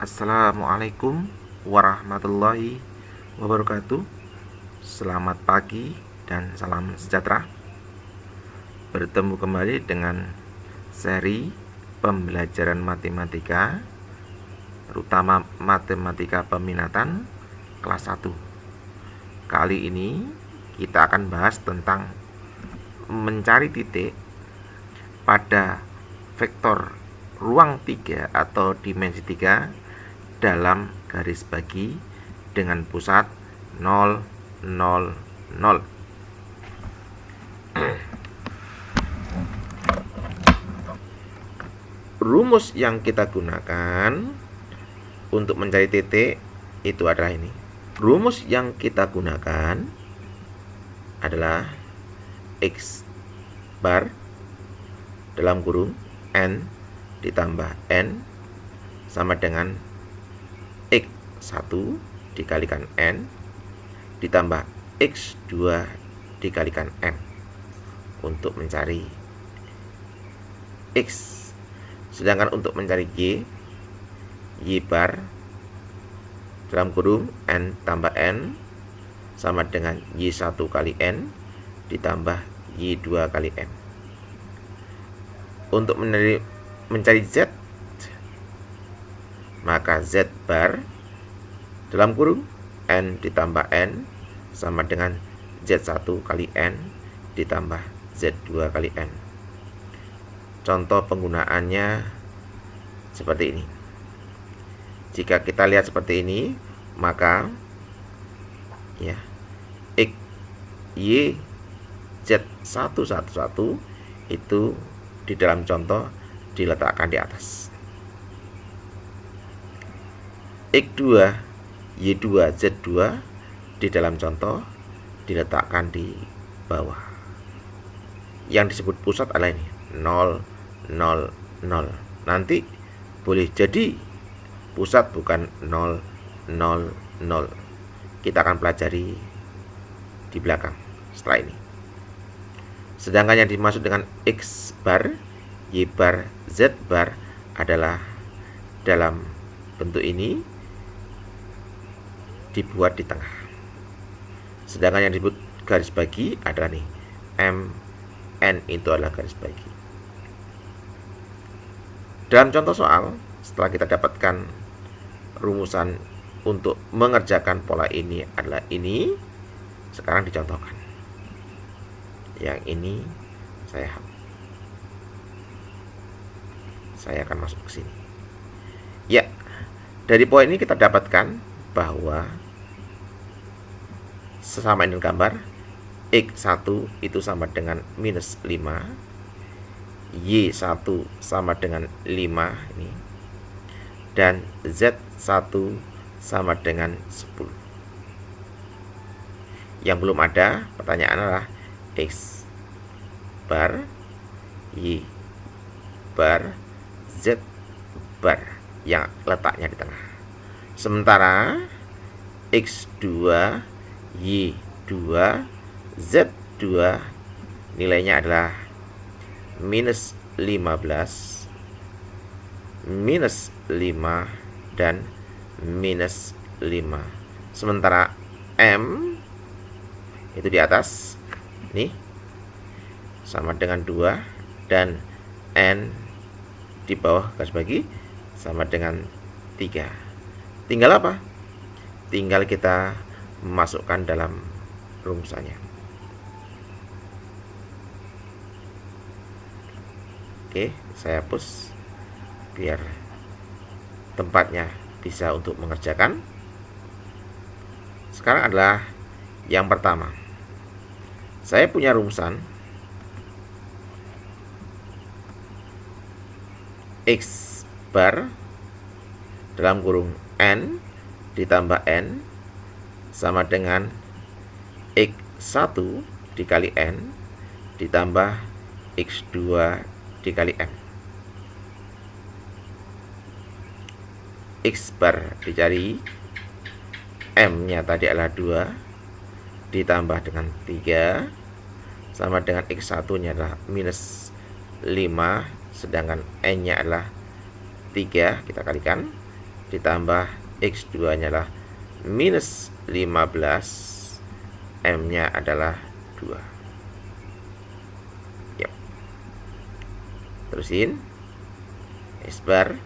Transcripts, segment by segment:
Assalamualaikum warahmatullahi wabarakatuh. Selamat pagi dan salam sejahtera. Bertemu kembali dengan seri pembelajaran matematika, terutama matematika peminatan kelas 1. Kali ini kita akan bahas tentang mencari titik pada vektor ruang 3 atau dimensi 3 dalam garis bagi dengan pusat 0, 0, 0. Rumus yang kita gunakan untuk mencari titik itu adalah ini. Rumus yang kita gunakan adalah X bar dalam kurung N ditambah N sama dengan X1 dikalikan N ditambah X2 dikalikan M untuk mencari X. Sedangkan untuk mencari Y bar dalam kurung N tambah N sama dengan Y1 kali N ditambah Y2 kali M. Untuk mencari Z, maka Z bar dalam kurung N ditambah N sama dengan Z1 kali N ditambah Z2 kali N. Contoh penggunaannya seperti ini. Jika kita lihat seperti ini, maka X, Y, Z111 itu di dalam contoh diletakkan di atas. X2, Y2, Z2 di dalam contoh diletakkan di bawah. Yang disebut pusat adalah ini 0, 0, 0. Nanti boleh jadi pusat bukan 0, 0, 0. Kita akan pelajari di belakang setelah ini. Sedangkan yang dimaksud dengan X bar, Y bar, Z bar adalah dalam bentuk ini dibuat di tengah. Sedangkan yang disebut garis bagi adalah nih M, N itu adalah garis bagi. Dalam contoh soal, setelah kita dapatkan rumusan untuk mengerjakan pola ini adalah ini, sekarang dicontohkan. Yang ini saya akan masuk ke sini. Ya, dari poin ini kita dapatkan bahwa sesama dengan gambar X1 itu sama dengan minus 5, Y1 sama dengan 5 ini, dan Z1 sama dengan 10. Yang belum ada pertanyaan adalah X bar, Y bar, Z bar yang letaknya di tengah. Sementara X2, Y2, Z2 nilainya adalah minus 15, minus 5, dan minus 5. Sementara M itu di atas nih sama dengan 2 dan N di bawah garis bagi sama dengan 3. Tinggal apa? Tinggal kita masukkan dalam rumusannya. Oke, saya hapus biar tempatnya bisa untuk mengerjakan. Sekarang adalah yang pertama. Saya punya rumusan X bar dalam kurung N ditambah N sama dengan X1 dikali N ditambah X2 dikali M. X bar dicari, M nya tadi adalah 2 ditambah dengan 3 sama dengan X1 nya adalah minus 5, sedangkan N nya adalah 3, kita kalikan ditambah X2 nya adalah minus 15, M nya adalah 2. Yep. Terusin, X bar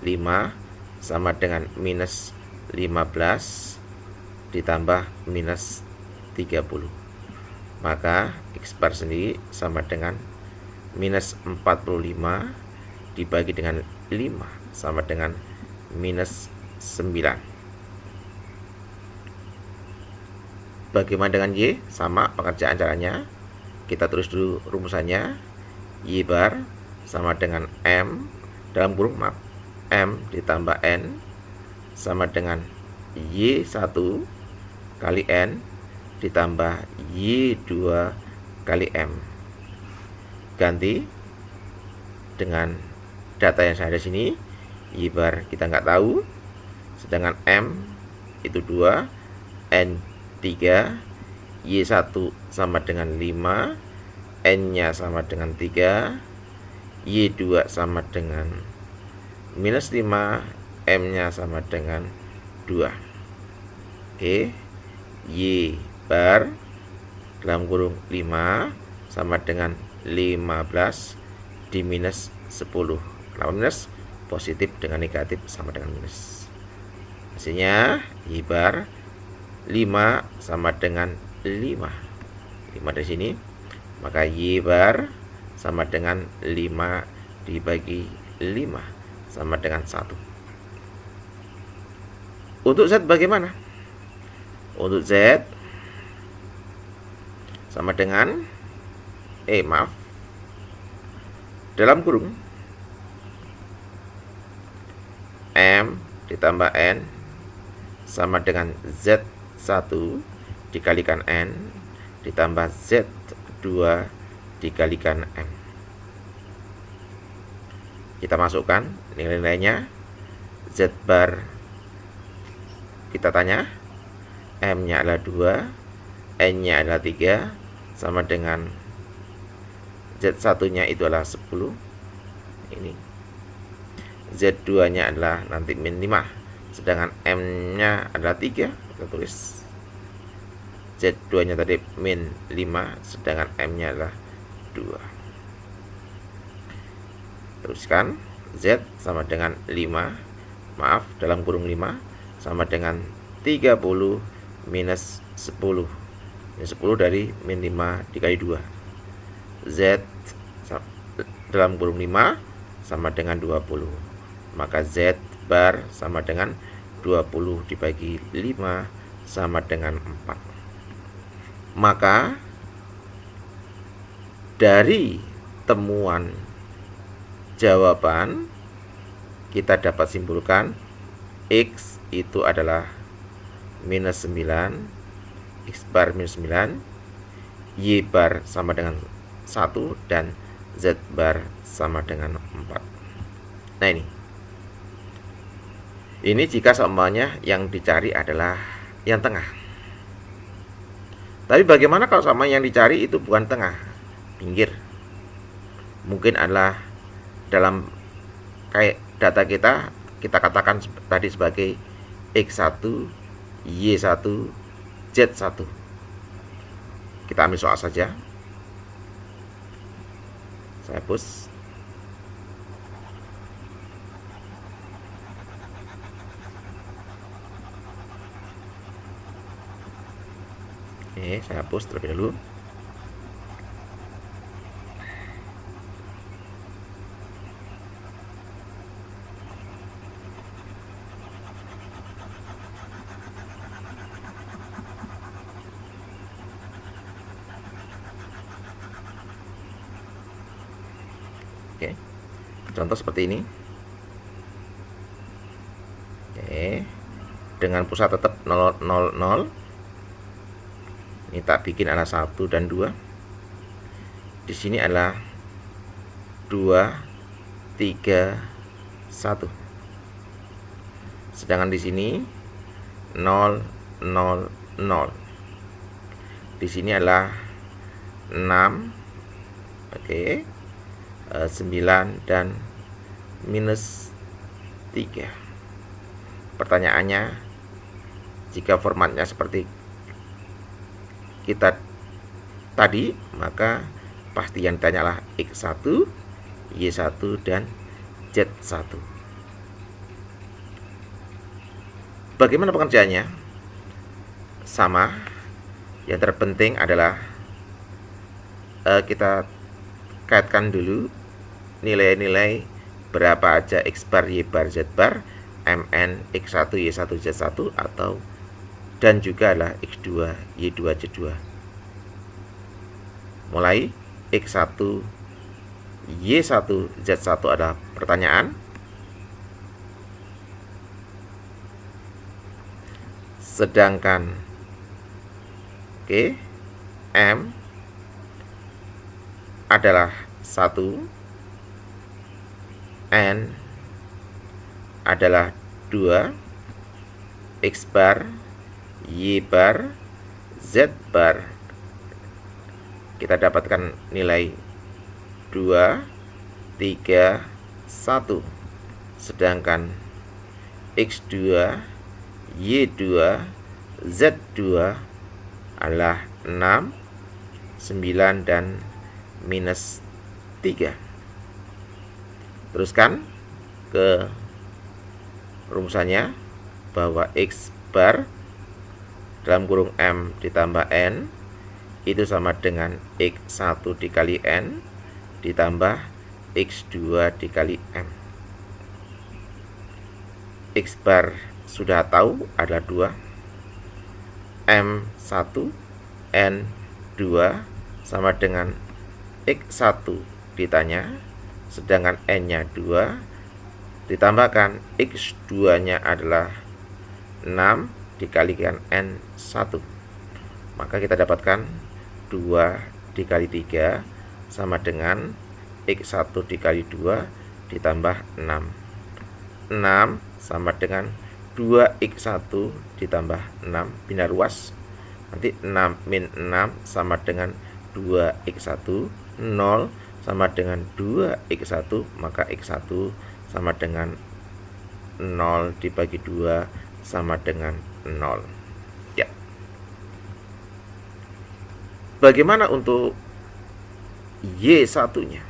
5 sama dengan minus 15 ditambah minus 30. Maka X bar sendiri sama dengan minus 45 dibagi dengan 5 sama dengan minus 9. Bagaimana dengan Y? Sama pengerjaan caranya. Kita tulis dulu rumusannya. Y bar sama dengan M dalam kurung M ditambah N sama dengan Y1 kali N ditambah Y2 kali M. Ganti dengan data yang saya ada sini. Y bar kita nggak tahu, sedangkan M itu 2, N 3, Y1 sama dengan 5, N nya sama dengan 3, Y2 sama dengan minus 5, M nya sama dengan 2. Oke, Y bar dalam kurung 5 sama dengan 15 di minus 10. Kenapa minus? Positif dengan negatif sama dengan minus. Hasilnya Y bar 5 sama dengan 5. 5 dari sini. Maka Y bar sama dengan 5 dibagi 5 sama dengan 1. Untuk Z bagaimana? Untuk Z sama dengan dalam kurung M ditambah N sama dengan Z1 dikalikan N ditambah Z2 dikalikan M. Kita masukkan nilai-nilainya. Z bar kita tanya, M nya adalah 2, N nya adalah 3, sama dengan Z1 nya itu adalah 10. Ini Z2 nya adalah nanti min 5, sedangkan M nya adalah 3. Kita tulis Z2 nya tadi min 5, sedangkan M nya adalah 2. Teruskan, Z sama dengan 5, dalam kurung 5 sama dengan 30 minus 10. Ini 10 dari min 5 dikali 2. Z dalam kurung 5 sama dengan 20. Maka Z bar sama dengan 20 dibagi 5 sama dengan 4. Maka dari temuan jawaban kita dapat simpulkan X itu adalah minus 9, X bar minus 9, Y bar sama dengan 1, dan Z bar sama dengan 4. Nah ini jika seumpamanya yang dicari adalah yang tengah. Tapi bagaimana kalau sama yang dicari itu bukan tengah, pinggir? Mungkin adalah dalam kayak data kita katakan tadi sebagai X1, Y1, Z1. Kita ambil soal saja. Saya hapus. Oke, saya hapus terlebih dahulu. Oke, contoh seperti ini. Oke, dengan pusat tetap 0, 0, 0. Ini tak bikin adalah 1 dan 2. Di sini adalah 2, 3, 1. Sedangkan di sini 0, 0, 0. Di sini adalah 6. Oke. 9 dan minus 3. pertanyaannya, jika formatnya seperti kita tadi, maka pasti yang ditanyalah X1, Y1, dan Z1. Bagaimana pengerjaannya? Sama. Yang terpenting adalah kita kaitkan dulu nilai-nilai berapa aja X bar, Y bar, Z bar, MN, X1, Y1, Z1, atau dan juga adalah X2, Y2, Z2. Mulai X1, Y1, Z1 adalah pertanyaan. Sedangkan M adalah 1, N adalah 2, X bar, Y bar, Z bar. Kita dapatkan nilai 2, 3, 1. Sedangkan X2, Y2, Z2 adalah 6, 9, dan minus 3. Teruskan ke rumusannya, bahwa X bar dalam kurung M ditambah N itu sama dengan X1 dikali N ditambah X2 dikali M. X bar sudah tahu adalah 2, M1, N2 sama dengan X1 ditanya, sedangkan N-nya 2, ditambahkan X2-nya adalah 6 dikalikan N1. Maka kita dapatkan 2 dikali 3 sama dengan X1 dikali 2 ditambah 6. 6 sama dengan 2X1 ditambah 6, bina ruas. Nanti 6 min 6 sama dengan 2X1, 0 sama dengan 2X1, maka X1 sama dengan 0 dibagi 2 sama dengan 0. Ya. Bagaimana untuk Y1-nya?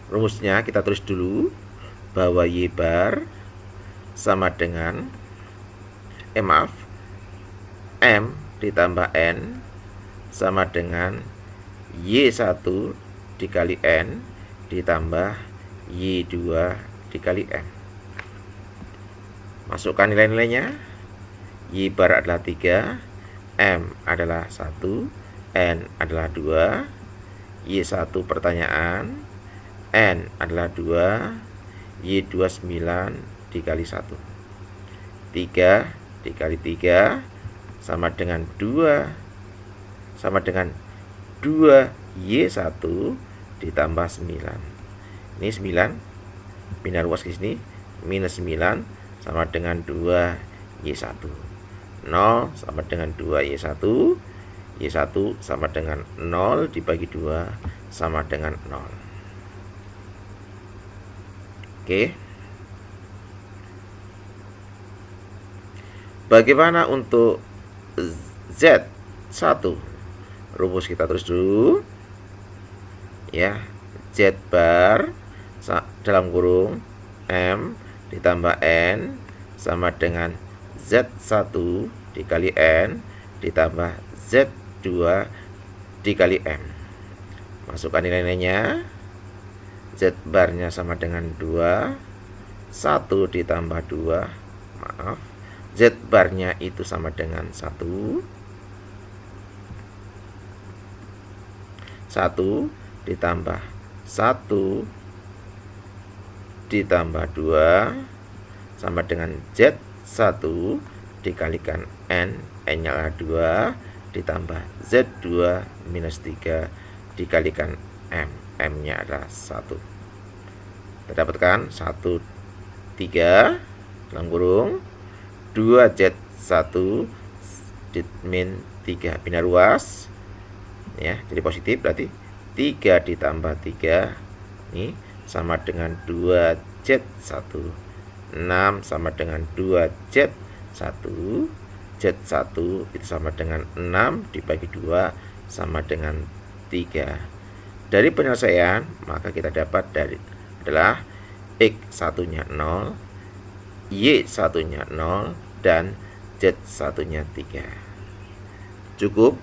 Rumusnya kita tulis dulu, bahwa Y bar sama dengan M ditambah N sama dengan Y1 dikali N ditambah Y2 dikali M. Masukkan nilai-nilainya. Y bar adalah 3, M adalah 1, N adalah 2, Y1 pertanyaan, N adalah 2, Y2 9 dikali 1. 3 dikali 3 sama dengan 2, sama dengan 2Y1 ditambah 9. Ini 9, bina ruas di sini, minus 9 sama dengan 2Y1. 0 sama dengan 2Y1, Y1 sama dengan 0 dibagi 2 sama dengan 0. Oke. Bagaimana untuk Z1? Rumus kita tulis dulu. Ya, Z bar dalam kurung M ditambah N sama dengan Z1 dikali N ditambah Z2 dikali M. Masukkan nilai-nilainya. Z barnya sama dengan 2, 1 ditambah 2, maaf, Z barnya itu sama dengan 1, 1 ditambah 1 ditambah 2 sama dengan Z1 dikalikan N, N-nya adalah 2 ditambah Z2 minus 3 dikalikan M, M-nya adalah 1. Kita dapatkan 1, 3 dalam kurung 2Z1 min 3, bina ruas ya, jadi positif, berarti 3 ditambah 3 ini sama dengan 2Z1 6 sama dengan 2Z1. Z1 itu sama dengan 6 dibagi 2 sama dengan 3. Dari penyelesaian, maka kita dapat adalah X1-nya 0, Y1-nya 0, dan Z1-nya 3. Cukup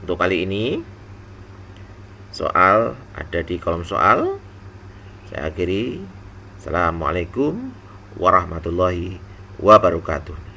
untuk kali ini. Soal ada di kolom soal. Saya akhiri. Assalamualaikum warahmatullahi wabarakatuh.